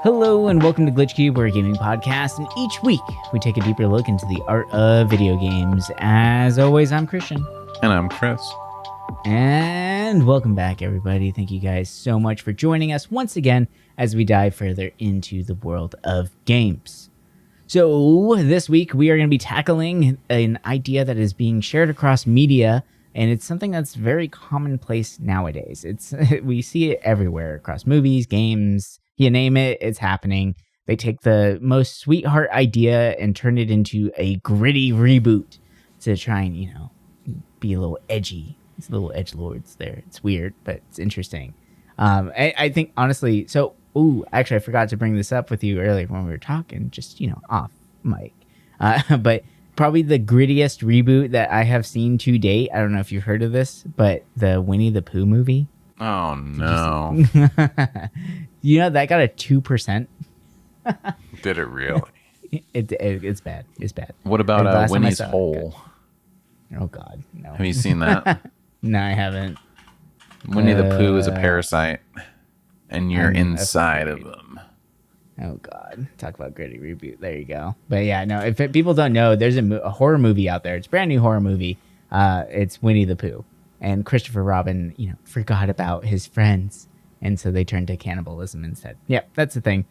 Hello and welcome to Glitch Cube, we're a gaming podcast, and each week we take a deeper look into the art of video games. As always, I'm Christian. And I'm Chris. And welcome back, everybody. Thank you guys so much for joining us once again as we dive further into the world of games. So this week we are going to be tackling an idea that is being shared across media, and it's something that's very commonplace nowadays. We see it everywhere across movies, games, you name it, it's happening. They take the most sweetheart idea and turn it into a gritty reboot to try and, be a little edgy. It's a little edgelords there. It's weird, but it's interesting. I think, honestly, actually, I forgot to bring this up with you earlier when we were talking, just, off mic. But probably the grittiest reboot that I have seen to date, I don't know if you've heard of this, but the Winnie the Pooh movie. Oh, no. That got a 2%. Did it really? It's bad. It's bad. What about Winnie's Hole? Oh, God, no. Have you seen that? No, I haven't. Winnie the Pooh is a parasite, and you're inside of them. Oh, God. Talk about gritty reboot. There you go. But yeah, no, if people don't know, there's a horror movie out there. It's a brand new horror movie. It's Winnie the Pooh. And Christopher Robin, forgot about his friends. And so they turned to cannibalism instead. Yeah, that's the thing.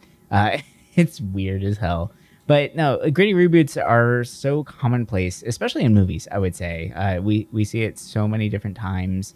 It's weird as hell. But no, gritty reboots are so commonplace, especially in movies, I would say. We see it so many different times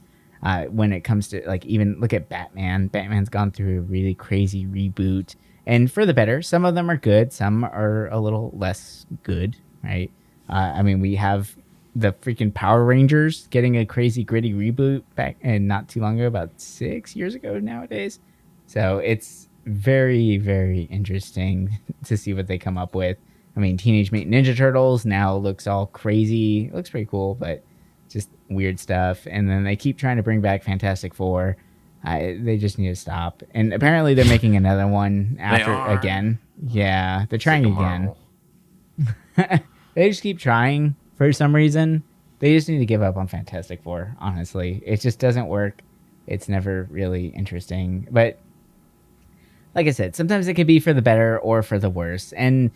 when it comes to, even look at Batman. Batman's gone through a really crazy reboot. And for the better, some of them are good. Some are a little less good, right? We have the freaking Power Rangers getting a crazy gritty reboot back and not too long ago, about 6 years ago nowadays. So it's very, very interesting to see what they come up with. Teenage Mutant Ninja Turtles now looks all crazy. It looks pretty cool, but just weird stuff. And then they keep trying to bring back Fantastic Four. They just need to stop. And apparently they're making another one after again. Yeah, they're trying again. They just keep trying for some reason. They just need to give up on Fantastic Four, honestly. It just doesn't work. It's never really interesting. But like I said, sometimes it could be for the better or for the worse. And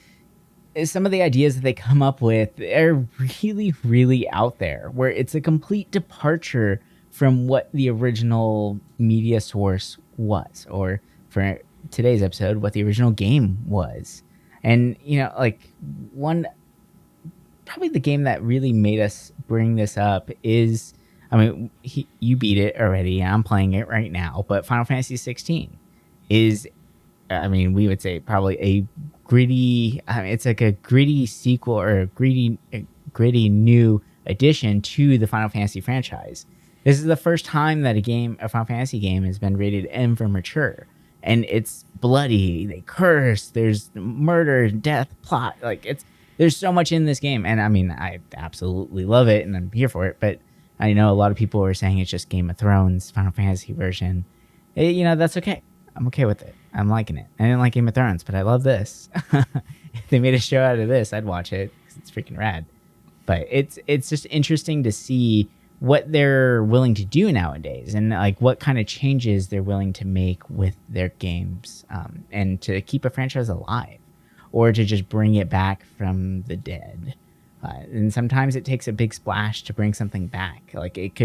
some of the ideas that they come up with are really, really out there, where it's a complete departure from what the original media source was, or for today's episode, what the original game was. And, probably the game that really made us bring this up is, you beat it already, and I'm playing it right now, but Final Fantasy 16 is, we would say probably a gritty, it's like a gritty sequel or a gritty new addition to the Final Fantasy franchise. This is the first time that a Final Fantasy game has been rated M for mature. And it's bloody, they curse, there's murder, death, plot, there's so much in this game. And I absolutely love it and I'm here for it, but I know a lot of people are saying it's just Game of Thrones, Final Fantasy version. That's okay. I'm okay with it. I'm liking it. I didn't like Game of Thrones, but I love this. If they made a show out of this, I'd watch it because it's freaking rad. But it's just interesting to see what they're willing to do nowadays and what kind of changes they're willing to make with their games, and to keep a franchise alive or to just bring it back from the dead. And sometimes it takes a big splash to bring something back. It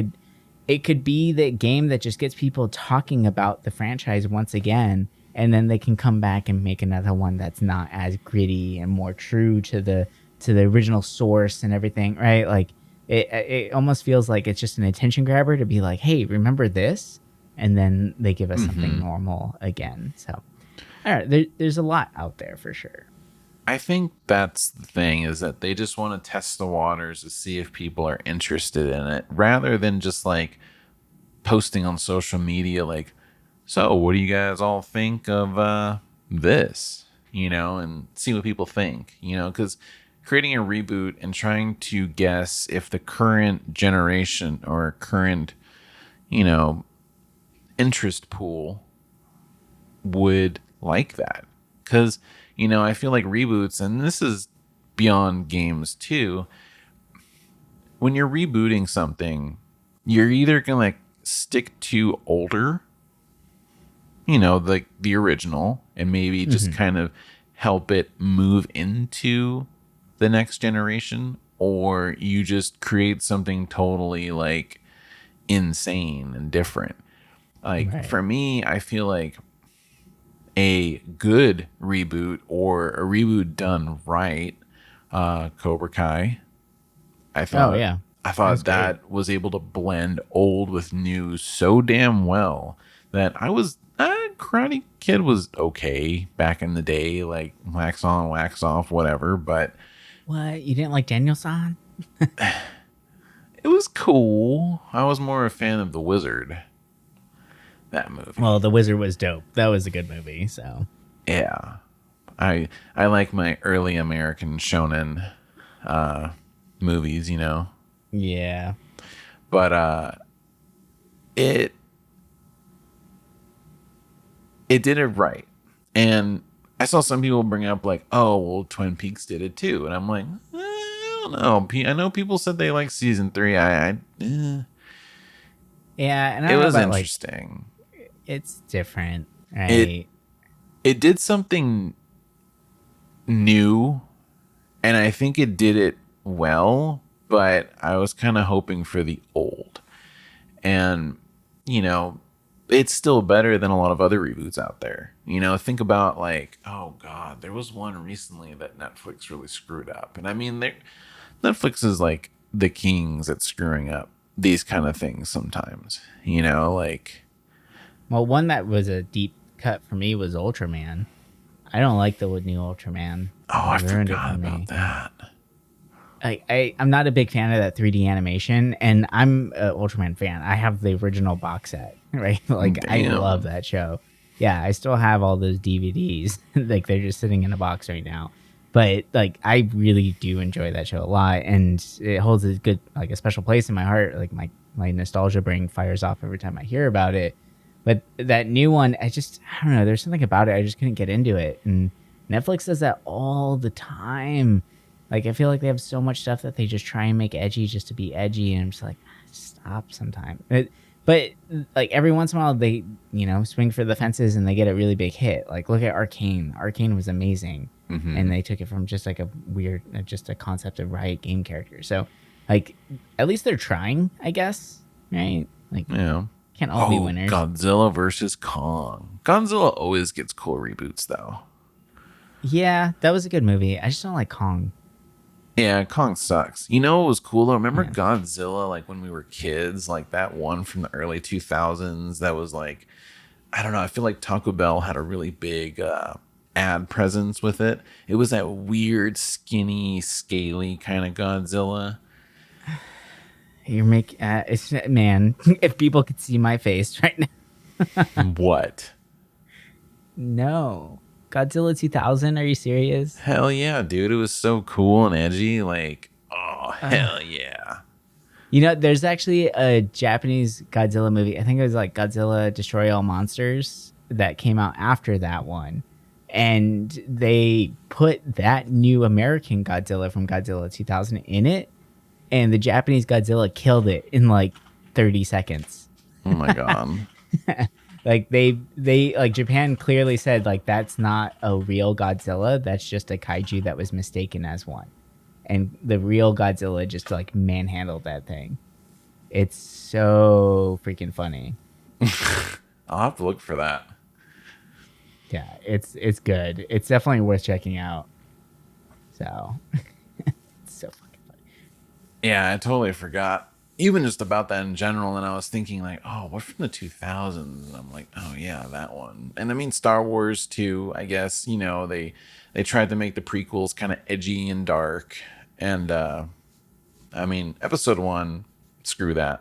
could be the game that just gets people talking about the franchise once again, and then they can come back and make another one that's not as gritty and more true to the original source and everything, right? It almost feels like it's just an attention grabber to be like, hey, remember this? And then they give us something normal again. So, all right, there's a lot out there for sure. I think that's the thing, is that they just want to test the waters to see if people are interested in it, rather than just posting on social media so what do you guys all think of this? And see what people think, because creating a reboot and trying to guess if the current generation or current, interest pool would like that. Because, I feel like reboots, and this is beyond games too, when you're rebooting something, you're either going to stick to older, the original, and maybe just Hmm. kind of help it move into the next generation, or you just create something totally like insane and different. Like Right. for me, I feel like a good reboot, or a reboot done right, Cobra Kai. I Oh thought yeah, I that's thought great. that was able to blend old with new so damn well that I was Karate Kid was okay back in the day, like wax on, wax off, whatever. But What, you didn't like Daniel-san? it was cool. I was more a fan of The Wizard, that Well, movie. The Wizard was dope. That was a good movie. So Yeah, I like my early American shonen movies, yeah. but it it did it right. And I saw some people bring up like, oh, well, Twin Peaks did it too, and I'm like, I don't know. I know people said they like season three. Yeah, and I It don't know was about like interesting. it's different, It right? it did something new, and I think it did it well. But I was kind of hoping for the old, and you know, it's still better than a lot of other reboots out there. Think about like, oh god, there was one recently that Netflix really screwed up, and I mean, Netflix is like the kings at screwing up these kind of things sometimes. Like, Well, one that was a deep cut for me was Ultraman. I don't like the new Ultraman. oh, It I ruined it forgot for about me. that. I'm not a big fan of that 3D animation, and I'm an Ultraman fan. I have the original box set, right? Like I love Damn. that show. Yeah, I still have all those DVDs. Like they're just sitting in a box right now. But like I really do enjoy that show a lot, and it holds a good like a special place in my heart. Like my nostalgia brain fires off every time I hear about it. But that new one, I don't know. There's something about it. I just couldn't get into it, and Netflix does that all the time. Like I feel like they have so much stuff that they just try and make edgy just to be edgy, and I'm just like, stop sometime. But like every once in a while, they swing for the fences and they get a really big hit. Like look at Arcane. Arcane was amazing, and Hmm. they took it from just like a weird, just a concept of Riot game character. So like at least they're trying, I guess, right? Like Yeah. can't all be Oh, winners. Godzilla versus Kong. Godzilla always gets cool reboots though. Yeah, that was a good movie. I just don't like Kong. Yeah, Kong sucks. You know what was cool though? Remember Yeah. Godzilla, like when we were kids, like that one from the early 2000s that was like, I don't know, I feel like Taco Bell had a really big ad presence with it. It was that weird, skinny, scaly kind of Godzilla. You're making it's man. If people could see my face right now, What? no. Godzilla 2000. Are you serious? Hell yeah, dude. It was so cool and edgy. Like, oh, Uh, hell yeah. there's actually a Japanese Godzilla movie. I think it was like Godzilla Destroy All Monsters that came out after that one. And they put that new American Godzilla from Godzilla 2000 in it. And the Japanese Godzilla killed it in like 30 seconds. Oh my God. Like they like Japan clearly said like that's not a real Godzilla, that's just a kaiju that was mistaken as one. And the real Godzilla just like manhandled that thing. It's so freaking funny. I'll have to look for that. Yeah, it's good. It's definitely worth checking out. So it's so fucking funny. Yeah, I totally forgot. Even just about that in general. And I was thinking, like, oh, what from the 2000s? And I'm like, oh, yeah, that one. And I mean, Star Wars, too, I guess, they tried to make the prequels kind of edgy and dark. And, I mean, episode one, screw that.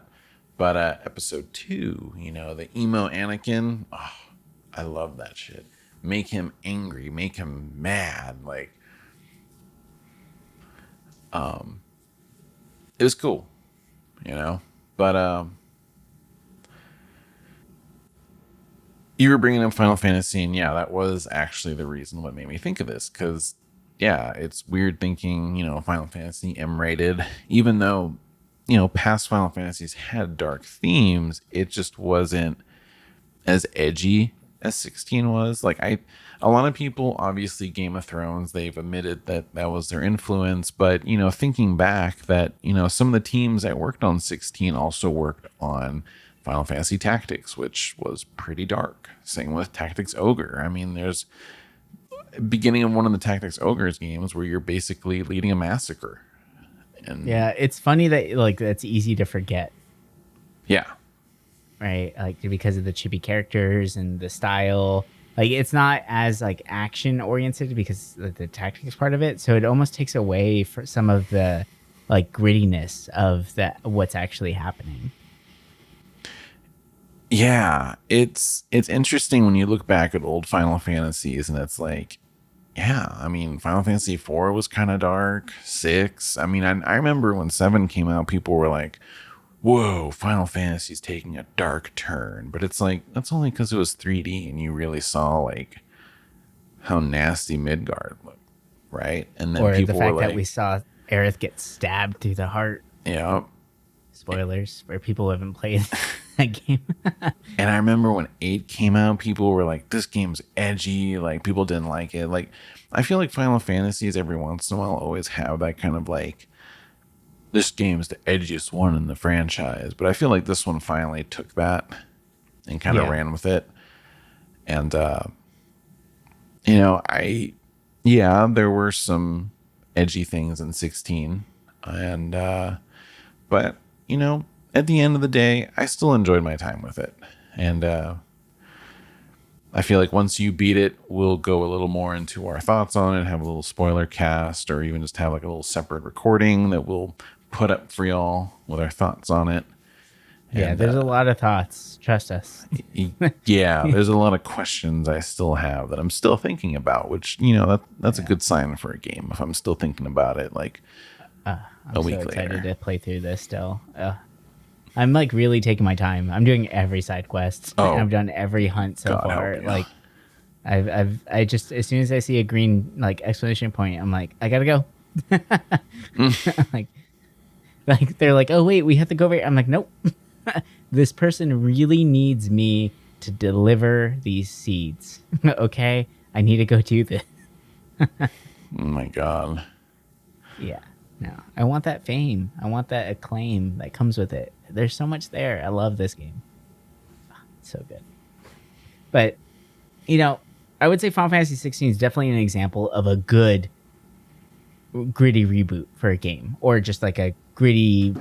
But episode two, the emo Anakin, oh, I love that shit. Make him angry, make him mad. Like, it was cool, you know? But you were bringing up Final Fantasy, and yeah, that was actually the reason what made me think of this. Because, yeah, it's weird thinking, Final Fantasy M rated, even though, past Final Fantasies had dark themes, it just wasn't as edgy as 16 was. Like a lot of people, obviously Game of Thrones, they've admitted that that was their influence, but thinking back that, some of the teams that worked on 16 also worked on Final Fantasy Tactics, which was pretty dark. Same with Tactics Ogre. I mean, there's beginning of one of the Tactics Ogres games where you're basically leading a massacre. And Yeah, it's funny that like that's easy to forget, yeah. right? Like because of the chippy characters and the style. Like it's not as like action oriented because of the tactics part of it. So it almost takes away for some of the like grittiness of that what's actually happening. Yeah, it's interesting when you look back at old Final Fantasies and it's like, yeah, I mean, Final Fantasy 4 was kind of dark. 6, I mean, I remember when 7 came out, people were like, whoa, Final Fantasy's taking a dark turn. But it's like, that's only because it was 3D and you really saw like how nasty Midgard looked, right? And then Or the people were fact that like, we saw Aerith get stabbed through the heart. yeah. Spoilers for people who haven't played that game. And I remember when 8 came out, people were like, this game's edgy. Like, people didn't like it. Like, I feel like Final Fantasies every once in a while always have that kind of like, this game's the edgiest one in the franchise. But I feel like this one finally took that and kind of Yeah. ran with it. And, yeah, there were some edgy things in 16. And, but, at the end of the day, I still enjoyed my time with it. And I feel like once you beat it, we'll go a little more into our thoughts on it, have a little spoiler cast, or even just have like a little separate recording that we'll put up for y'all with our thoughts on it. Yeah, And there's a lot of thoughts. Trust us. yeah, there's a lot of questions I still have that I'm still thinking about, which, that's a good sign for a game if I'm still thinking about it like I'm a week so excited later. to play through this still. I'm like really taking my time. I'm doing every side quest. Oh, I've done every hunt so God far. help you. Like I just as soon as I see a green like exclamation point, I'm like, I gotta go. like they're like, oh wait, we have to go right. I'm like, nope. This person really needs me to deliver these seeds. Okay, I need to go do this. Oh my God. Yeah. No, I want that fame. I want that acclaim that comes with it. There's so much there. I love this game. It's so good. But, I would say Final Fantasy 16 is definitely an example of a good gritty reboot for a game, or just like a gritty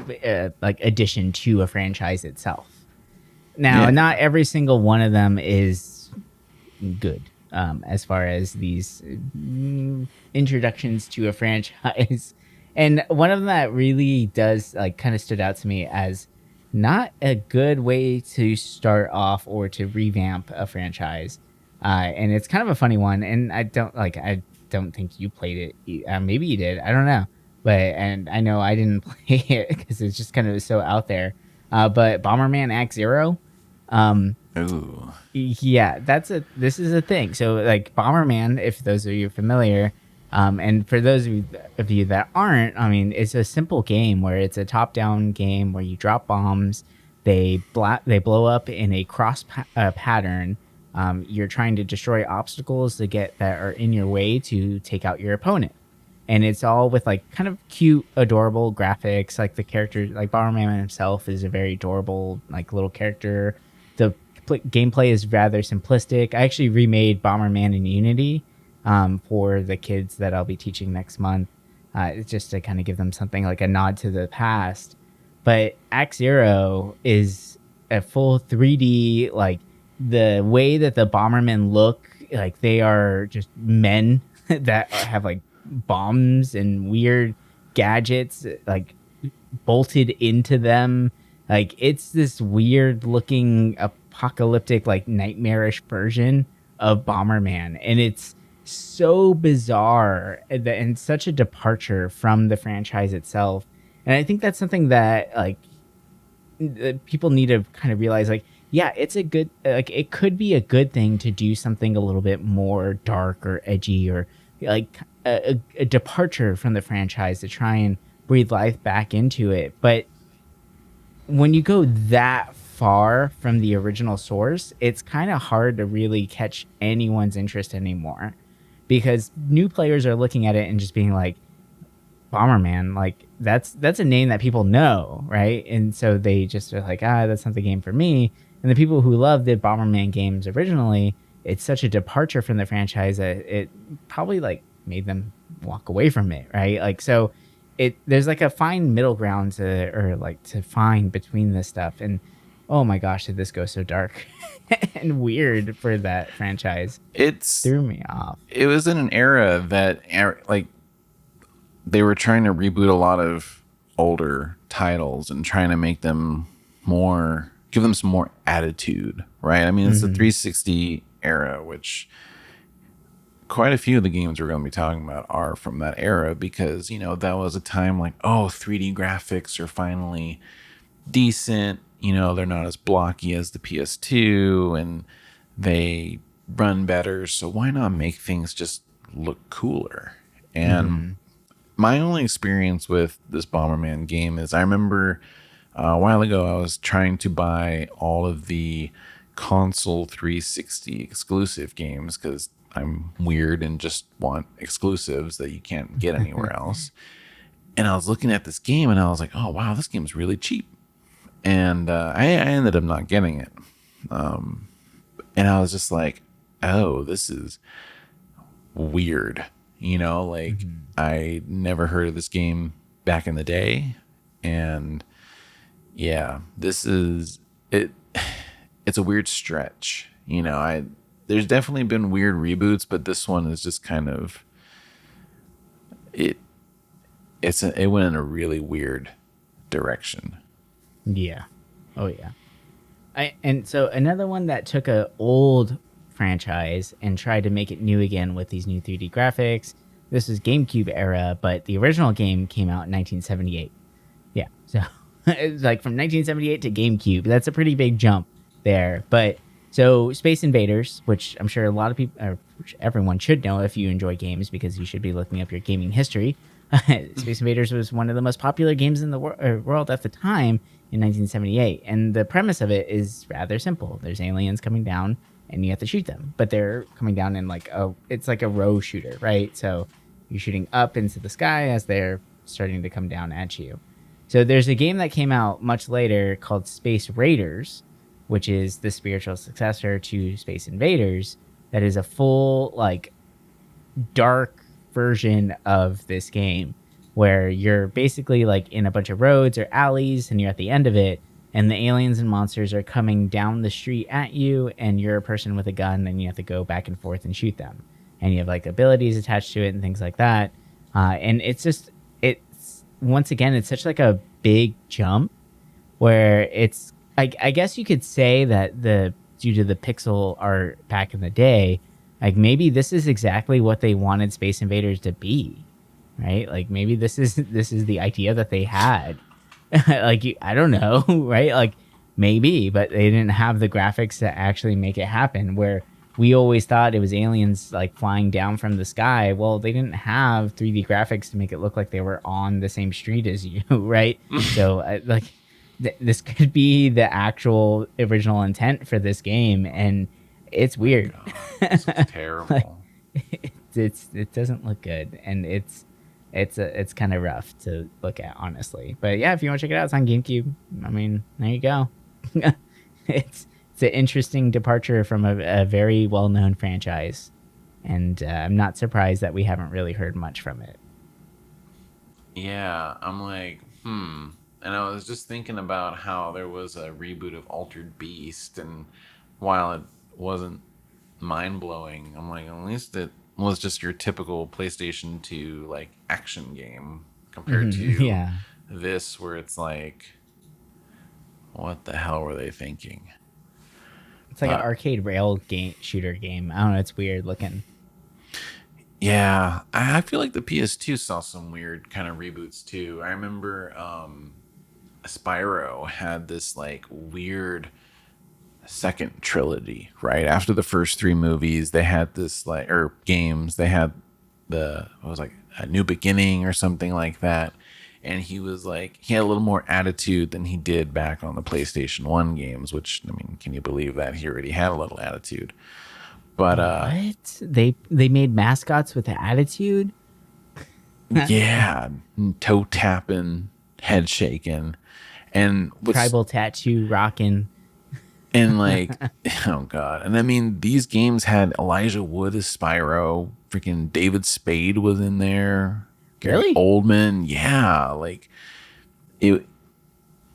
like addition to a franchise itself. Now, Yeah. not every single one of them is good as far as these introductions to a franchise. And one of them that really does like kind of stood out to me as not a good way to start off or to revamp a franchise. And it's kind of a funny one. And I don't think you played it. Maybe you did. I don't know. And I know I didn't play it because it's just kind of so out there. But Bomberman Act Zero, Ooh. yeah, this is a thing. So like Bomberman, if those of you are familiar, and for those of you that aren't, I mean, it's a simple game where it's a top-down game where you drop bombs, they blow up in a cross pattern. You're trying to destroy obstacles that are in your way to take out your opponent, and it's all with like kind of cute, adorable graphics. Like the character, like Bomberman himself, is a very adorable like little character. The gameplay is rather simplistic. I actually remade Bomberman in Unity for the kids that I'll be teaching next month. It's just to kind of give them something like a nod to the past. But Act Zero is a full 3D, like the way that the Bombermen look, like they are just men that have like bombs and weird gadgets like bolted into them. Like it's this weird looking apocalyptic, like nightmarish version of Bomberman. And it's so bizarre and such a departure from the franchise itself. And I think that's something that like people need to kind of realize, like, yeah, it's a good, like it could be a good thing to do something a little bit more dark or edgy, or like a departure from the franchise to try and breathe life back into it. But when you go that far from the original source, it's kind of hard to really catch anyone's interest anymore, because new players are looking at it and just being like, Bomberman, like that's a name that people know, right? And so they just are like, that's not the game for me. And the people who love the Bomberman games originally, it's such a departure from the franchise that it probably like made them walk away from it, right? Like, so there's like a fine middle ground to find between this stuff. And oh my gosh, did this go so dark and weird for that franchise? Threw me off. It was in an era that like they were trying to reboot a lot of older titles and trying to make them give them some more attitude, right? I mean, it's the 360 era, which quite a few of the games we're going to be talking about are from that era, because, that was a time like, 3D graphics are finally decent. They're not as blocky as the PS2 and they run better. So why not make things just look cooler? And my only experience with this Bomberman game is I remember a while ago I was trying to buy all of the console 360 exclusive games because I'm weird and just want exclusives that you can't get anywhere else. And I was looking at this game and I was like, oh, wow, this game's really cheap. And I ended up not getting it. And I was just like, oh, this is weird. I never heard of this game back in the day. And yeah, this is it. It's a weird stretch. There's definitely been weird reboots, but this one is just kind of it went in a really weird direction. Yeah. Oh yeah. And so another one that took a old franchise and tried to make it new again with these new 3D graphics. This is GameCube era, but the original game came out in 1978. Yeah. So it's like from 1978 to GameCube. That's a pretty big jump there. But so Space Invaders, which I'm sure a lot of people, or everyone should know if you enjoy games, because you should be looking up your gaming history. Space Invaders was one of the most popular games in the world at the time in 1978. And the premise of it is rather simple. There's aliens coming down and you have to shoot them, but they're coming down in it's like a row shooter, right? So you're shooting up into the sky as they're starting to come down at you. So there's a game that came out much later called Space Raiders, which is the spiritual successor to Space Invaders. That is a full, dark version of this game where you're basically in a bunch of roads or alleys and you're at the end of it, and the aliens and monsters are coming down the street at you, and you're a person with a gun and you have to go back and forth and shoot them. And you have abilities attached to it and things like that. And it's once again, it's such a big jump where it's, I guess you could say that due to the pixel art back in the day, maybe this is exactly what they wanted Space Invaders to be, right? Maybe this is the idea that they had. I don't know, right? Maybe, but they didn't have the graphics to actually make it happen, where we always thought it was aliens flying down from the sky. Well, they didn't have 3D graphics to make it look like they were on the same street as you, right? So this could be the actual original intent for this game, and it's weird. Oh, this is terrible. It doesn't look good, and it's kind of rough to look at, honestly. But yeah, if you want to check it out, it's on GameCube. I mean, there you go. It's an interesting departure from a very well-known franchise, and I'm not surprised that we haven't really heard much from it. Yeah, I'm and I was just thinking about how there was a reboot of Altered Beast, and while it wasn't mind-blowing, I'm at least it was just your typical PlayStation 2 action game compared to this, where it's what the hell were they thinking? It's an arcade rail shooter game. I don't know. It's weird looking. Yeah, I feel like the PS2 saw some weird kind of reboots too. I remember Spyro had this weird second trilogy, right? After the first three movies, they had this games, they had a New Beginning or something like that. and he was like, he had a little more attitude than he did back on the PlayStation 1 games, which, I mean, can you believe that? He already had a little attitude. But What? They made mascots with attitude? yeah, toe tapping, head shaking, and what's Tribal tattoo rocking. and like, oh god, and I mean, these games had Elijah Wood as Spyro, freaking David Spade was in there, Gary Really? Oldman, yeah, like it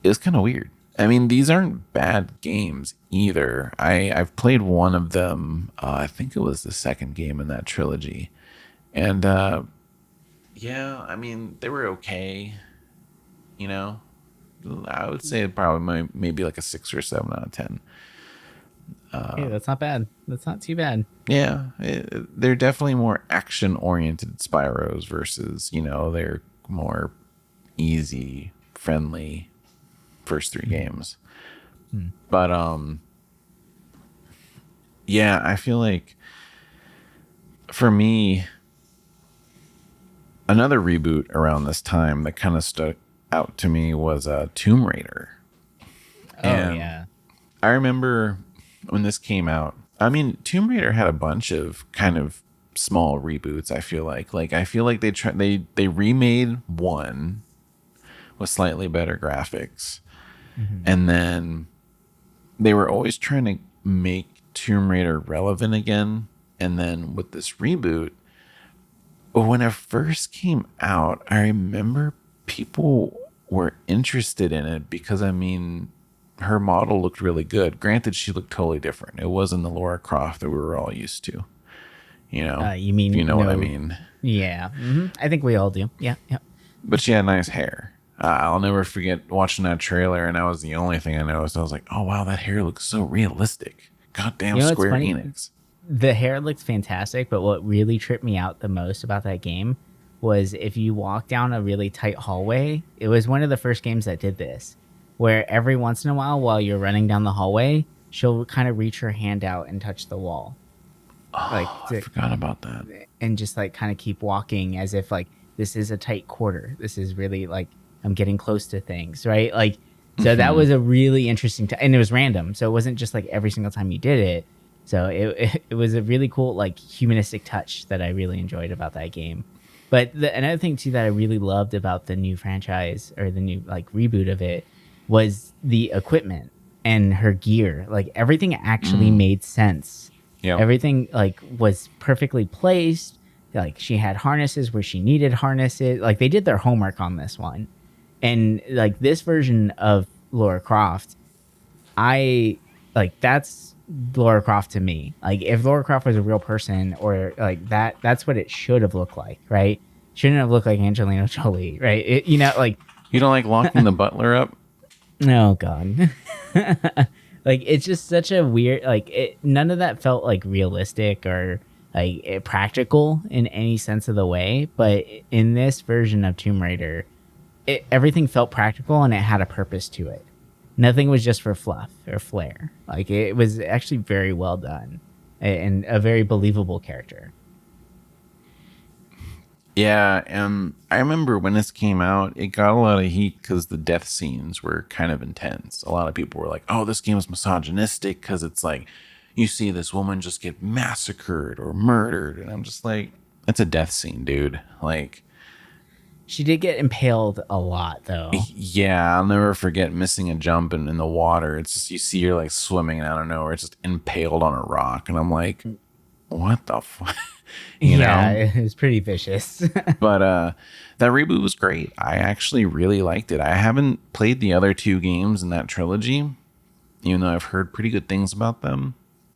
was kind of weird. I mean, these aren't bad games either. I've played one of them. I think it was the second game in that trilogy, and yeah, I mean, they were okay. You know, I would say probably maybe like a 6 or 7 out of 10. Hey, that's not bad. That's not too bad. Yeah, they're definitely more action-oriented Spyros versus, they're more easy, friendly first 3 games. But yeah, I feel like for me, another reboot around this time that kind of stuck out to me was Tomb Raider. Oh, And yeah. I remember when this came out. I mean, Tomb Raider had a bunch of kind of small reboots. I feel like they remade one with slightly better graphics, and then they were always trying to make Tomb Raider relevant again. And then with this reboot, when it first came out, I remember people were interested in it because, I mean, her model looked really good. Granted, she looked totally different. It wasn't the Laura Croft that we were all used to. You mean If you know what I no? mean. Yeah. I think we all do. Yeah. Yeah. But she had nice hair. I'll never forget watching that trailer, and that was the only thing I noticed. I was like, oh, wow, that hair looks so realistic. Goddamn, You know what's Square funny? Enix. The hair looked fantastic, but what really tripped me out the most about that game was if you walk down a really tight hallway, it was one of the first games that did this, where every once in a while you're running down the hallway, she'll kind of reach her hand out and touch the wall. Like Oh, I forgot about that. and just like kind of keep walking as if like this is a tight quarter. This is really like I'm getting close to things, right? Like so that was a really interesting and it was random. So it wasn't just like every single time you did it. So it was a really cool like humanistic touch that I really enjoyed about that game. But another thing too that I really loved about the new franchise or the new like reboot of it was the equipment and her gear. Like everything actually made sense. Yeah. Everything like was perfectly placed. Like she had harnesses where she needed harnesses. Like they did their homework on this one. And like this version of Lara Croft, I like that's Lara Croft to me. Like if Lara Croft was a real person or like that's what it should have looked like, right? Shouldn't have looked like Angelina Jolie, right? Like You don't like locking the butler up? oh god. Like it's just such a weird none of that felt like realistic or like practical in any sense of the way, but in this version of Tomb Raider, everything felt practical and it had a purpose to it. Nothing was just for fluff or flair. Like it was actually very well done and a very believable character. Yeah, and I remember when this came out, it got a lot of heat because the death scenes were kind of intense. A lot of people were like, oh, this game is misogynistic because it's like you see this woman just get massacred or murdered. And I'm just like, that's a death scene, dude. Like, She did get impaled a lot, though. yeah, I'll never forget missing a jump in the water. It's just, you see her like swimming and out of nowhere, it's just impaled on a rock. And I'm like, what the fuck? Yeah, it was pretty vicious. But that reboot was great. I actually really liked it. I haven't played the other 2 games in that trilogy, even though I've heard pretty good things about them.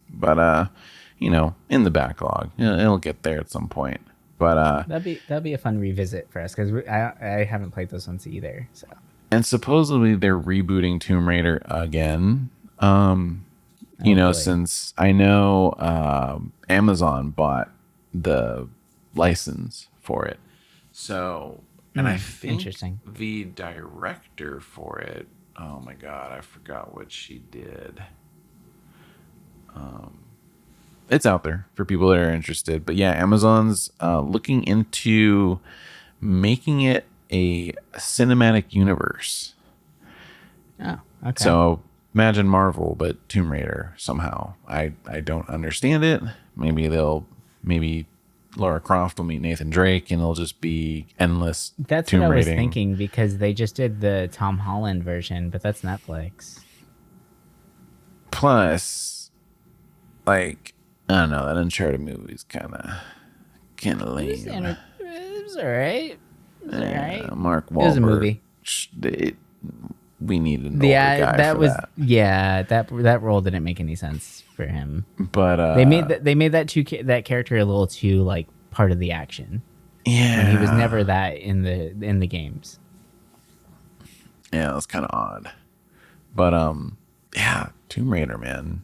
But in the backlog, it'll get there at some point. But that'd be a fun revisit for us because I haven't played those ones either. So and supposedly they're rebooting Tomb Raider again. Since I know Amazon bought the license for it. So, and I think interesting. the director for it, oh my God, I forgot what she did. It's out there for people that are interested. But yeah, Amazon's looking into making it a cinematic universe. Oh, okay. So imagine Marvel, but Tomb Raider somehow. I don't understand it. Maybe Lara Croft will meet Nathan Drake, and it'll just be endless That's what Tomb I was Raiding. thinking because they just did the Tom Holland version, but that's Netflix. Plus, like, I don't know, that Uncharted movie's kind of lame. It was all right. It was all right. Mark It was a Wahlberg. movie. We need an older guy that for was that. that role didn't make any sense for him. But They made that character a little too like part of the action. yeah, And he was never that in the games. yeah, it was kind of odd. But yeah, Tomb Raider, man.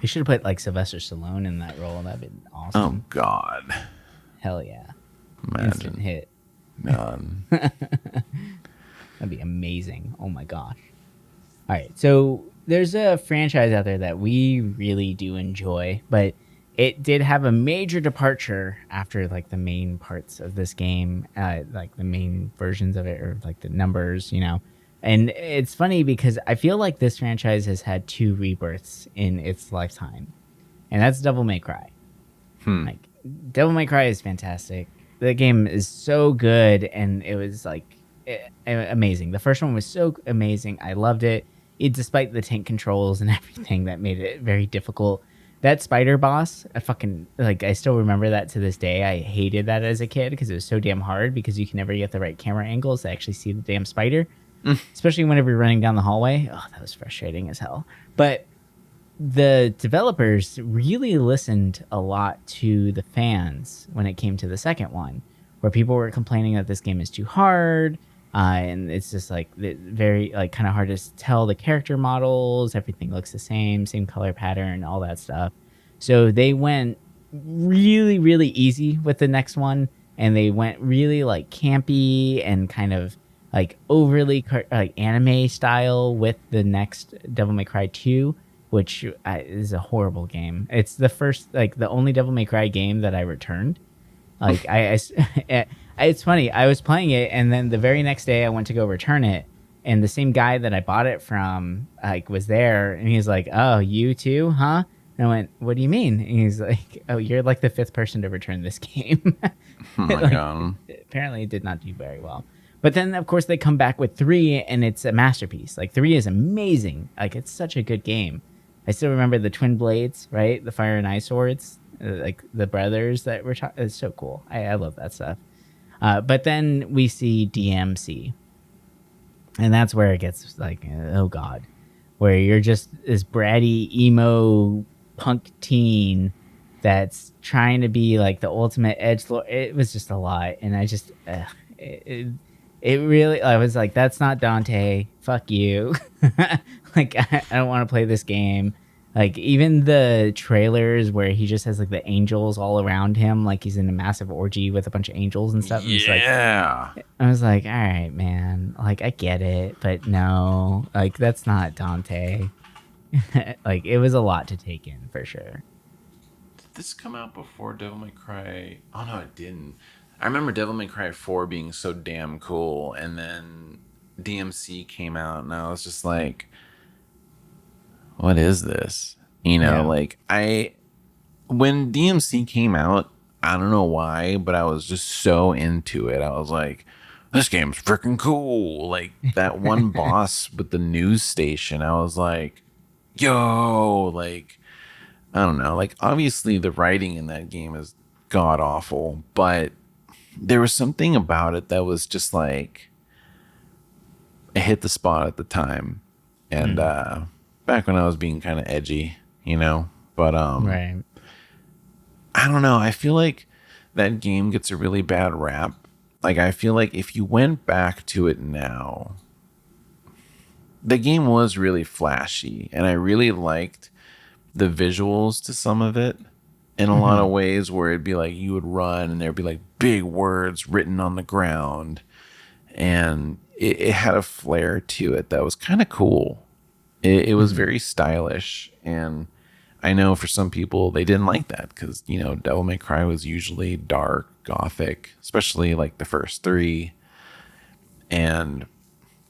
They should have put like Sylvester Stallone in that role. That'd been awesome. Oh God, Hell yeah. Instant imagine. hit. None. That'd be amazing. Oh my gosh. All right. So there's a franchise out there that we really do enjoy, but it did have a major departure after like the main parts of this game, like the main versions of it or like the numbers, And it's funny because I feel like this franchise has had 2 rebirths in its lifetime. And that's Devil May Cry. Like Devil May Cry is fantastic. The game is so good, and it was like amazing. The first one was so amazing. I loved it. Despite the tank controls and everything that made it very difficult. That spider boss, I still remember that to this day. I hated that as a kid because it was so damn hard because you can never get the right camera angles to actually see the damn spider, especially whenever you're running down the hallway. Oh, that was frustrating as hell. But the developers really listened a lot to the fans when it came to the second one, where people were complaining that this game is too hard, and it's just like very like kind of hard to tell the character models. Everything looks the same color pattern, all that stuff. So they went really, really easy with the next one, and they went really like campy and kind of like overly like anime style with the next Devil May Cry 2. Which is a horrible game. It's the only Devil May Cry game that I returned. Like it's funny. I was playing it, and then the very next day I went to go return it, and the same guy that I bought it from was there, and he's like, "Oh, you too, huh?" And I went, "What do you mean?" And he's like, "Oh, you're like the 5th person to return this game." Oh my God. Apparently, it did not do very well. But then, of course, they come back with 3, and it's a masterpiece. Like 3 is amazing. Like it's such a good game. I still remember the twin blades, right? The fire and ice swords, like the brothers that were. It's so cool. I love that stuff. But then we see DMC, and that's where it gets like, oh God, where you're just this bratty emo punk teen that's trying to be like the ultimate edgelord. It was just a lot, and I just it really. I was like, that's not Dante. Fuck you. Like I don't want to play this game. Like even the trailers where he just has like the angels all around him, like he's in a massive orgy with a bunch of angels and stuff. Yeah. I was like, all right, man. Like I get it, but no, like that's not Dante. Like it was a lot to take in for sure. Did this come out before Devil May Cry? Oh no, it didn't. I remember Devil May Cry 4 being so damn cool, and then DMC came out, and I was just like, what is this? Yeah. Like when DMC came out, I don't know why, but I was just so into it. I was like, this game's freaking cool. Like that one boss with the news station, I was like, yo, like, I don't know. Like obviously the writing in that game is god awful, but there was something about it that was just like, it hit the spot at the time. And back when I was being kind of edgy, but Right. I don't know. I feel like that game gets a really bad rap. Like I feel like if you went back to it now, the game was really flashy, and I really liked the visuals to some of it in a lot of ways, where it'd be like you would run and there'd be like big words written on the ground, and it had a flair to it that was kind of cool. It was very stylish, and I know for some people they didn't like that because Devil May Cry was usually dark, gothic, especially like the first 3. And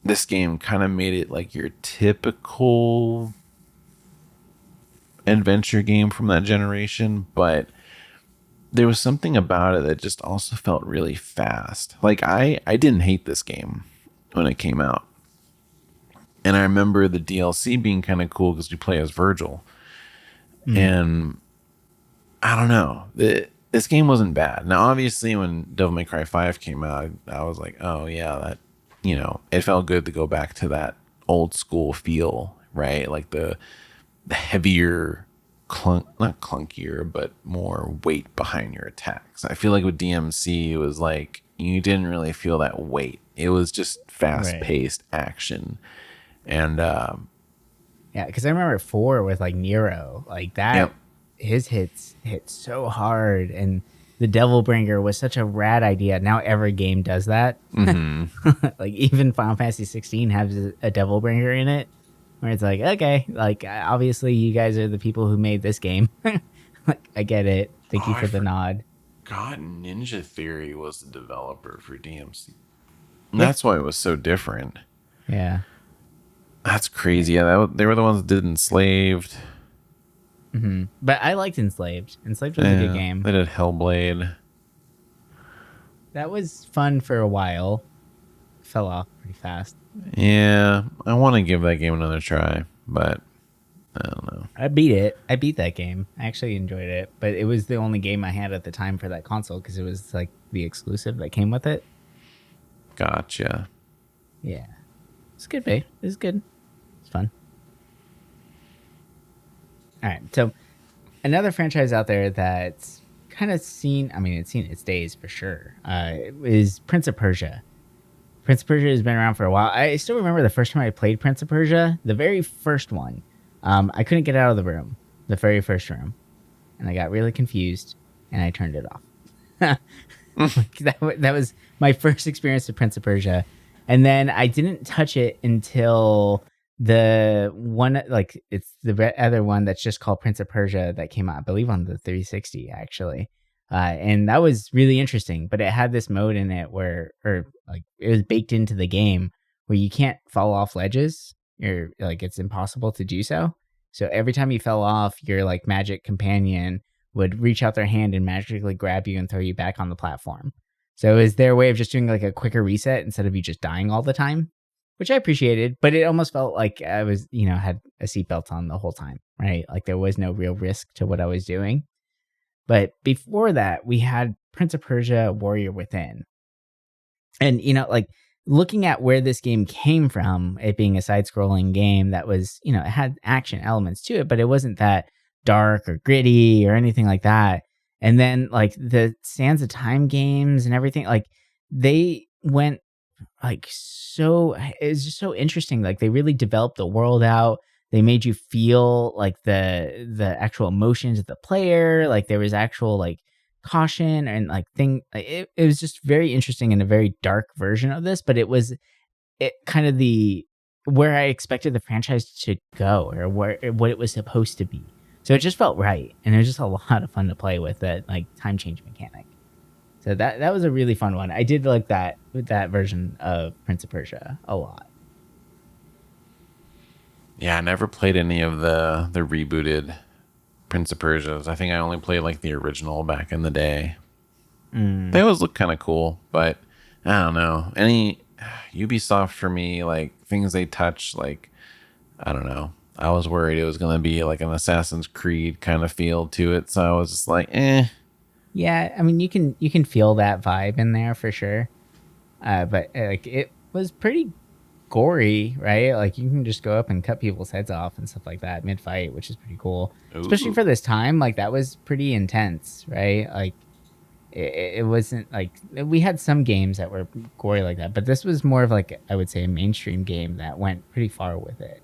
this game kind of made it like your typical adventure game from that generation, but there was something about it that just also felt really fast. Like I didn't hate this game when it came out. And I remember the DLC being kind of cool because you play as Virgil. Mm. And I don't know. This game wasn't bad. Now, obviously, when Devil May Cry 5 came out, I was like, oh, yeah, that, it felt good to go back to that old school feel, right? Like the heavier, not clunkier, but more weight behind your attacks. I feel like with DMC, it was like you didn't really feel that weight. It was just fast Right. paced action. And Yeah, because I remember 4 with like Nero, like that. yep. His hits hit so hard, and the Devil Bringer was such a rad idea. Now every game does that. Hmm. Like even Final Fantasy 16 has a Devil Bringer in it, where it's like, okay, like obviously you guys are the people who made this game. Like I get it. Thank Oh, you I for the nod. forgot Ninja Theory was the developer for DMC. Yeah, That's why it was so different. yeah. That's crazy. Yeah, they were the ones that did Enslaved. But I liked Enslaved. Enslaved was a good Yeah, game. they did Hellblade. That was fun for a while. Fell off pretty fast. Yeah, I want to give that game another try, but I don't know. I beat it. I beat that game. I actually enjoyed it, but it was the only game I had at the time for that console because it was like the exclusive that came with it. Gotcha. Yeah, it's good, babe. It's good. It's fun. All right, so another franchise out there that's kind of seen. I mean, it's seen its days for sure. Is Prince of Persia. Prince of Persia has been around for a while. I still remember the first time I played Prince of Persia, the very first one. I couldn't get out of the room, the very first room, and I got really confused, and I turned it off. That was my first experience with Prince of Persia, and then I didn't touch it until the one, like it's the other one that's just called Prince of Persia that came out, I believe, on the 360 actually. And that was really interesting, but it had this mode in it where, or like it was baked into the game where you can't fall off ledges. You're like, it's impossible to do so. So every time you fell off, your like magic companion would reach out their hand and magically grab you and throw you back on the platform. So it was their way of just doing like a quicker reset instead of you just dying all the time, which I appreciated, but it almost felt like I was, had a seatbelt on the whole time, right? Like there was no real risk to what I was doing. But before that, we had Prince of Persia Warrior Within. And, like looking at where this game came from, it being a side scrolling game that was, it had action elements to it, but it wasn't that dark or gritty or anything like that. And then like the Sands of Time games and everything, like they went like so, it was just so interesting. Like they really developed the world out. They made you feel like the actual emotions of the player. Like there was actual like caution and like it was just very interesting and a very dark version of this, but it kind of the where I expected the franchise to go or what it was supposed to be. So it just felt right, and it was just a lot of fun to play with that like time change mechanic. So that was a really fun one. I did like that version of Prince of Persia a lot. Yeah, I never played any of the rebooted Prince of Persia's. I think I only played like the original back in the day. Mm. They always look kind of cool, but I don't know. Any Ubisoft for me, like things they touch, like I don't know. I was worried it was gonna be like an Assassin's Creed kind of feel to it, so I was just like, eh. Yeah, I mean you can feel that vibe in there for sure. But like it was pretty gory, right? Like you can just go up and cut people's heads off and stuff like that mid fight, which is pretty cool. Especially Ooh. for this time, like that was pretty intense, right? Like it wasn't like we had some games that were gory like that, but this was more of like I would say a mainstream game that went pretty far with it.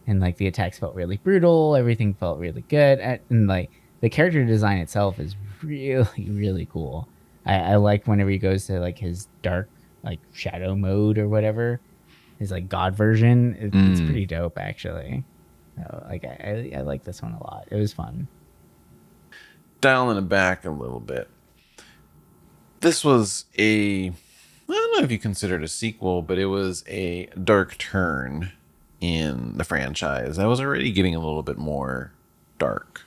And like the attacks felt really brutal, everything felt really good, and like the character design itself is really really cool. I like whenever he goes to like his dark like shadow mode or whatever, his like god version. It's Mm. pretty dope actually. So, like I like this one a lot. It was fun. Dialing it back a little bit. This was a I don't know if you consider it a sequel, but it was a dark turn in the franchise. I was already getting a little bit more dark.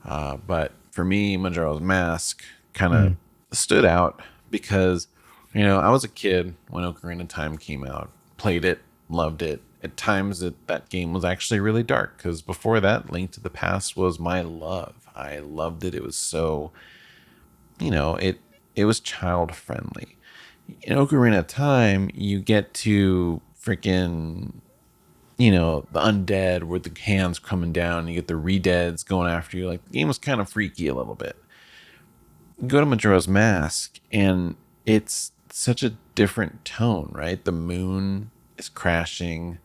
But for me, Majora's Mask kind of Mm. stood out because, I was a kid when Ocarina of Time came out, played it, loved it. At times, that game was actually really dark because before that, Link to the Past was my love. I loved it. It was so, it was child friendly. In Ocarina of Time, you get to freaking, the undead with the hands coming down. You get the re-deads going after you. Like, the game was kind of freaky a little bit. You go to Majora's Mask, and it's such a different tone, right? The moon is crashing.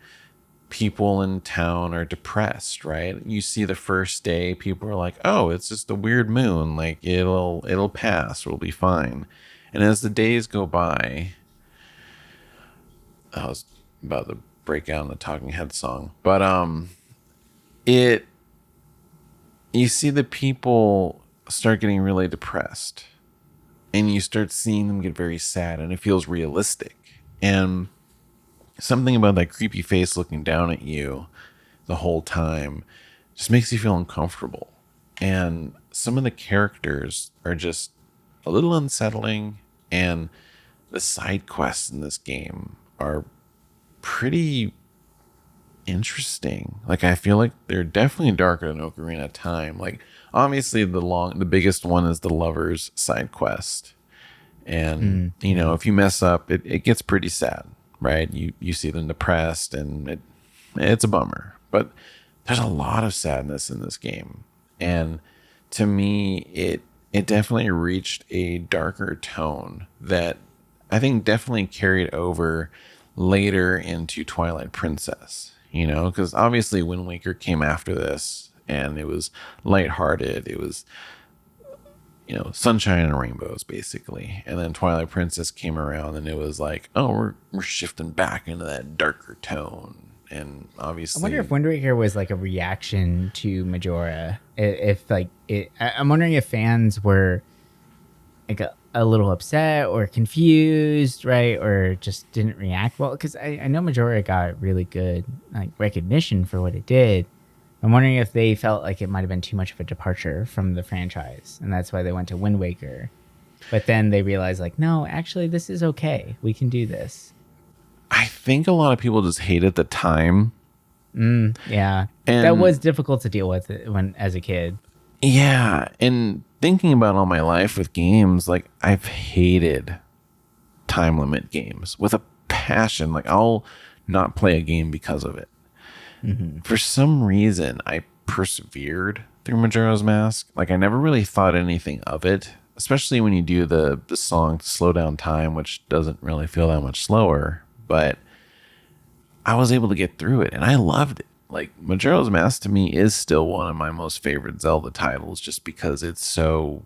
People in town are depressed, right? You see the first day, people are like, "Oh, it's just a weird moon. Like, it'll pass. We'll be fine." And as the days go by, I was about to break out in the Talking Head song, but it you see the people start getting really depressed, and you start seeing them get very sad, and it feels realistic. And something about that creepy face looking down at you the whole time just makes you feel uncomfortable. And some of the characters are just a little unsettling, and the side quests in this game are pretty interesting. Like, I feel like they're definitely darker than Ocarina of Time. Like, obviously the biggest one is the lovers side quest. And if you mess up, it gets pretty sad, right? You see them depressed, and it's a bummer. But there's a lot of sadness in this game. And to me, it definitely reached a darker tone that I think definitely carried over later into Twilight Princess, because obviously Wind Waker came after this, and it was lighthearted. It was, sunshine and rainbows, basically. And then Twilight Princess came around, and it was like, oh, we're shifting back into that darker tone. And obviously, I wonder if Wind Waker was like a reaction to Majora. If like it, I'm wondering if fans were like a little upset or confused, right? Or just didn't react well. Because I know Majora got really good like recognition for what it did. I'm wondering if they felt like it might have been too much of a departure from the franchise, and that's why they went to Wind Waker. But then they realized, like, no, actually, this is okay. We can do this. I think a lot of people just hated the time. Yeah, And that was difficult to deal with when as a kid. yeah, and thinking about all my life with games, like, I've hated time limit games with a passion. Like, I'll not play a game because of it. For some reason, I persevered through Majora's Mask. Like, I never really thought anything of it, especially when you do the song Slow Down Time, which doesn't really feel that much slower. But I was able to get through it, and I loved it. Like, Majora's Mask to me is still one of my most favorite Zelda titles, just because it's so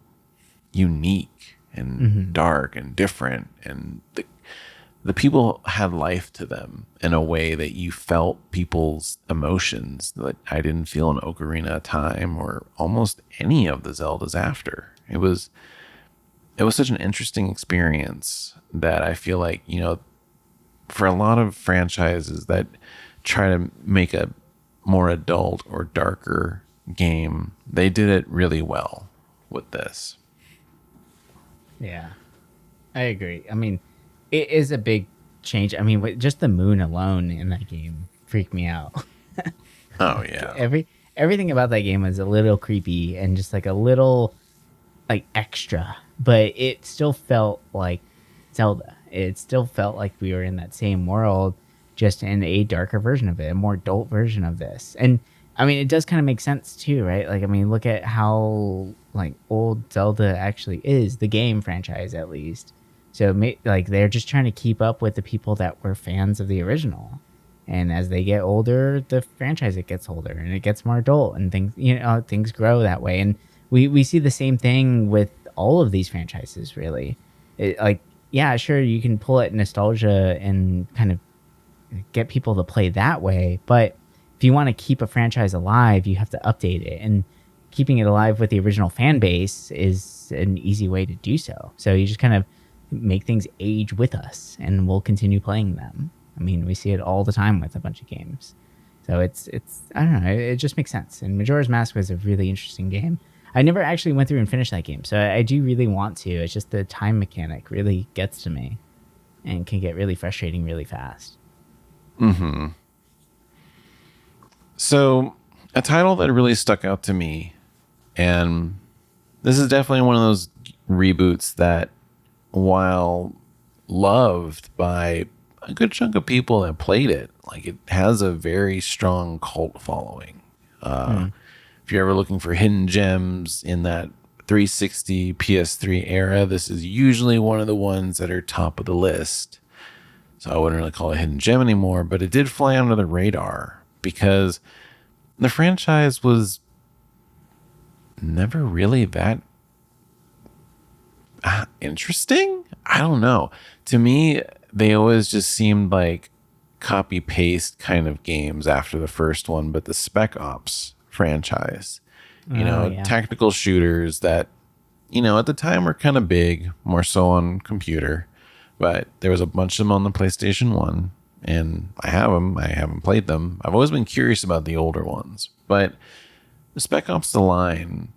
unique and dark and different, and the people had life to them in a way that you felt people's emotions that I didn't feel in Ocarina of Time or almost any of the Zeldas after. It was such an interesting experience that I feel like, for a lot of franchises that try to make a more adult or darker game, they did it really well with this. Yeah, I agree. I mean, it is a big change. I mean, just the moon alone in that game freaked me out. Oh yeah. Everything about that game was a little creepy and just like a little like extra, but it still felt like Zelda. It still felt like we were in that same world, just in a darker version of it, a more adult version of this. And I mean, it does kind of make sense too, right? Like, I mean, look at how like old Zelda actually is, the game franchise at least. So like they're just trying to keep up with the people that were fans of the original. And as they get older, the franchise it gets older and it gets more adult, and things grow that way. And we see the same thing with all of these franchises, really. Like, yeah, sure, you can pull at nostalgia and kind of get people to play that way, but if you want to keep a franchise alive, you have to update it, and keeping it alive with the original fan base is an easy way to do so. So you just kind of make things age with us, and we'll continue playing them. I mean, we see it all the time with a bunch of games. So it's I don't know, it just makes sense. And Majora's Mask was a really interesting game. I never actually went through and finished that game, so I do really want to. It's just the time mechanic really gets to me and can get really frustrating really fast. Mm-hmm. So, a title that really stuck out to me, and this is definitely one of those reboots that, while loved by a good chunk of people that played it, like it has a very strong cult following. If you're ever looking for hidden gems in that 360 PS3 era, this is usually one of the ones that are top of the list. So I wouldn't really call it a hidden gem anymore, but it did fly under the radar because the franchise was never really that interesting. I don't know. To me, they always just seemed like copy paste kind of games after the first one, but the Spec Ops franchise, tactical shooters that, at the time were kind of big, more so on computer, but there was a bunch of them on the PlayStation 1, and I have them. I haven't played them. I've always been curious about the older ones, but Spec Ops The Line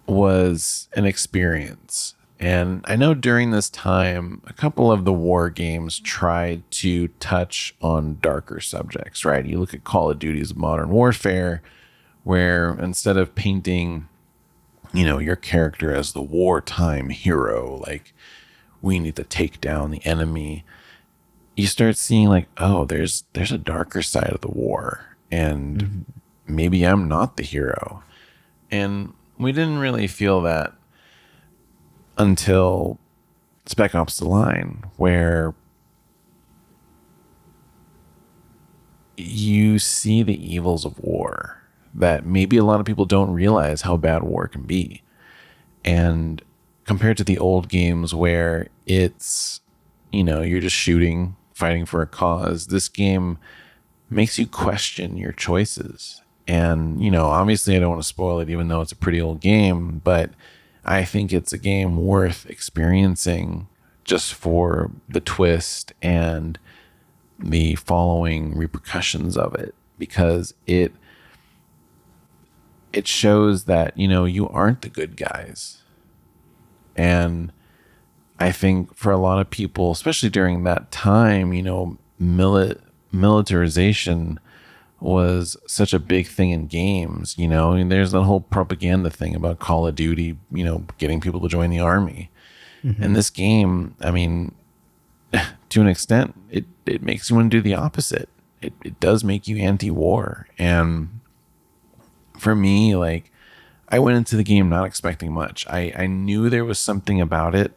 was an experience. And I know during this time, a couple of the war games tried to touch on darker subjects, right? You look at Call of Duty's Modern Warfare, where instead of painting, your character as the wartime hero, like we need to take down the enemy, you start seeing like, oh, there's a darker side of the war, and maybe I'm not the hero. And we didn't really feel that until Spec Ops The Line, where you see the evils of war that maybe a lot of people don't realize how bad war can be. And compared to the old games where it's, you're just shooting, fighting for a cause, this game makes you question your choices. And, obviously I don't want to spoil it, even though it's a pretty old game, but I think it's a game worth experiencing just for the twist and the following repercussions of it, because it shows that, you aren't the good guys. And I think for a lot of people, especially during that time, militarization was such a big thing in games, and there's that whole propaganda thing about Call of Duty, getting people to join the army. And this game, I mean, to an extent, it makes you want to do the opposite. It does make you anti-war. And for me, like, I went into the game not expecting much. I knew there was something about it,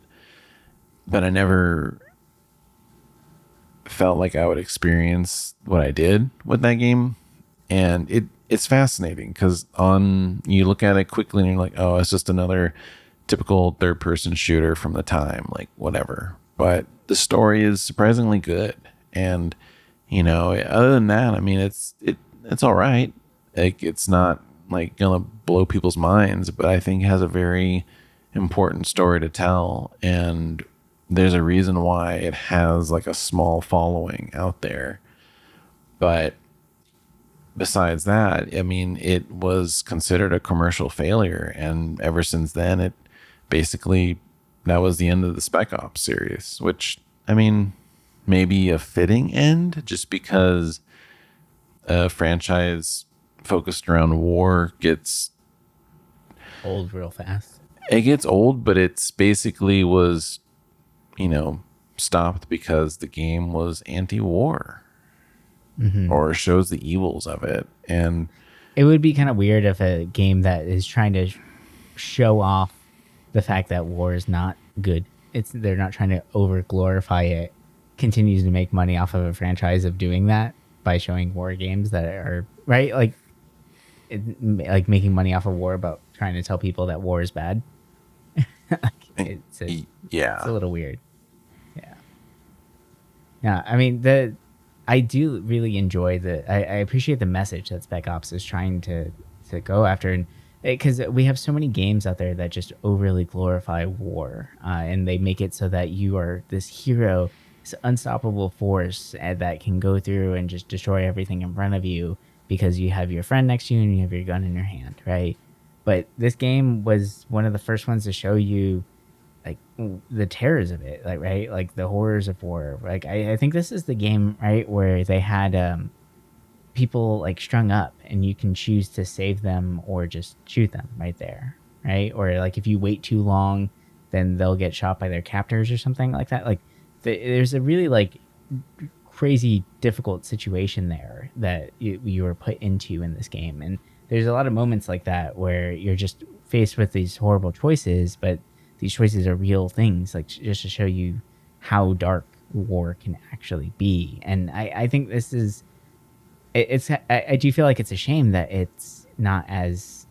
but I never felt like I would experience what I did with that game. And it's fascinating because you look at it quickly and you're like, oh, it's just another typical third person shooter from the time, like whatever. But the story is surprisingly good. And, other than that, I mean, it's all right. Like, it's not like gonna blow people's minds, but I think it has a very important story to tell. And there's a reason why it has like a small following out there. But besides that, I mean, it was considered a commercial failure. And ever since then, it basically, that was the end of the Spec Ops series, which, I mean, maybe a fitting end, just because a franchise focused around war gets Old real fast. It gets old, but it's basically was, stopped because the game was anti-war or shows the evils of it. And it would be kind of weird if a game that is trying to show off the fact that war is not good, they're not trying to over glorify it, continues to make money off of a franchise of doing that by showing war games that are right, like making money off of war, about trying to tell people that war is bad. It's a little weird. Yeah, I mean, I do really enjoy I appreciate the message that Spec Ops is trying to go after, and because we have so many games out there that just overly glorify war, and they make it so that you are this hero, this unstoppable force that can go through and just destroy everything in front of you because you have your friend next to you and you have your gun in your hand, right? But this game was one of the first ones to show you like the terrors of it, like, right, like the horrors of war. Like I think this is the game, right, where they had people like strung up and you can choose to save them or just shoot them right there, right? Or like if you wait too long, then they'll get shot by their captors or something like that. Like there's a really like crazy difficult situation there that you were put into in this game. And there's a lot of moments like that where you're just faced with these horrible choices, but these choices are real things, like just to show you how dark war can actually be. And I think this is, I do feel like it's a shame that it's not as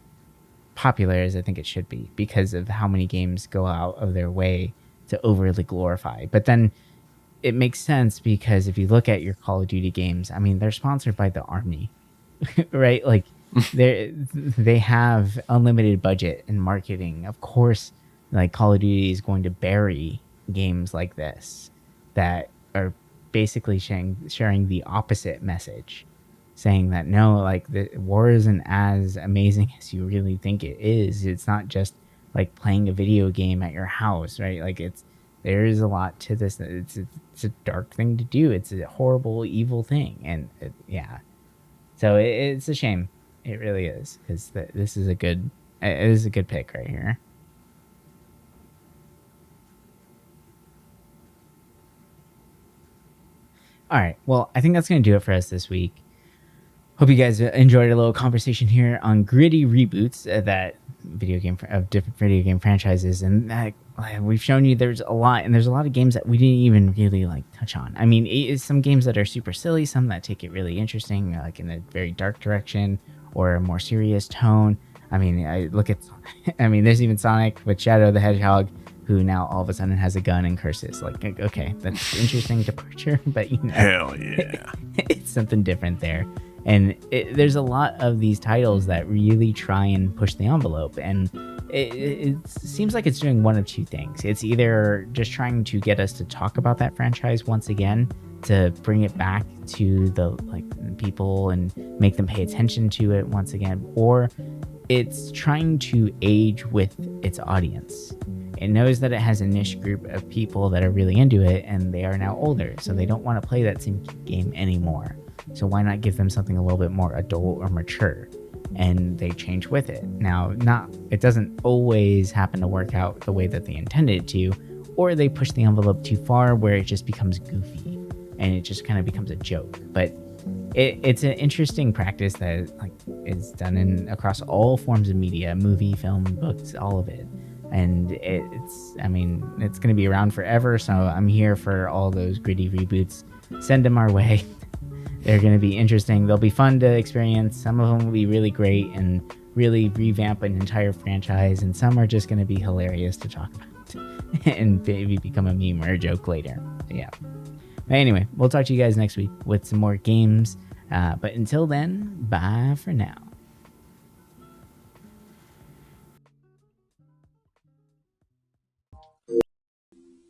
popular as I think it should be because of how many games go out of their way to overly glorify. But then it makes sense because if you look at your Call of Duty games, I mean, they're sponsored by the Army, right? Like they have unlimited budget and marketing. Of course, like Call of Duty is going to bury games like this that are basically sharing the opposite message, saying that no, like the war isn't as amazing as you really think it is. It's not just like playing a video game at your house, right? Like there is a lot to this. It's a dark thing to do. It's a horrible, evil thing, and yeah. So it's a shame. It really is, because this is it is a good pick right here. All right. Well, I think that's going to do it for us this week. Hope you guys enjoyed a little conversation here on gritty reboots that different video game franchises, and that we've shown you there's a lot, and there's a lot of games that we didn't even really like touch on. I mean, it's some games that are super silly, some that take it really interesting, like in a very dark direction or a more serious tone. I mean, I mean, there's even Sonic with Shadow the Hedgehog, who now all of a sudden has a gun and curses. Like, okay, that's interesting departure, but you know, Hell yeah. it's something different there. And there's a lot of these titles that really try and push the envelope, and it seems like it's doing one of two things. It's either just trying to get us to talk about that franchise once again, to bring it back to the people and make them pay attention to it once again, or it's trying to age with its audience. It knows that it has a niche group of people that are really into it, and they are now older, so they don't want to play that same game anymore. So why not give them something a little bit more adult or mature? And they change with it. Now, it doesn't always happen to work out the way that they intended it to, or they push the envelope too far where it just becomes goofy and it just kind of becomes a joke. But it's an interesting practice that is done across all forms of media, movie, film, books, all of it. And it's going to be around forever. So I'm here for all those gritty reboots. Send them our way. They're going to be interesting. They'll be fun to experience. Some of them will be really great and really revamp an entire franchise. And some are just going to be hilarious to talk about and maybe become a meme or a joke later. Yeah. Anyway, we'll talk to you guys next week with some more games. But until then, bye for now.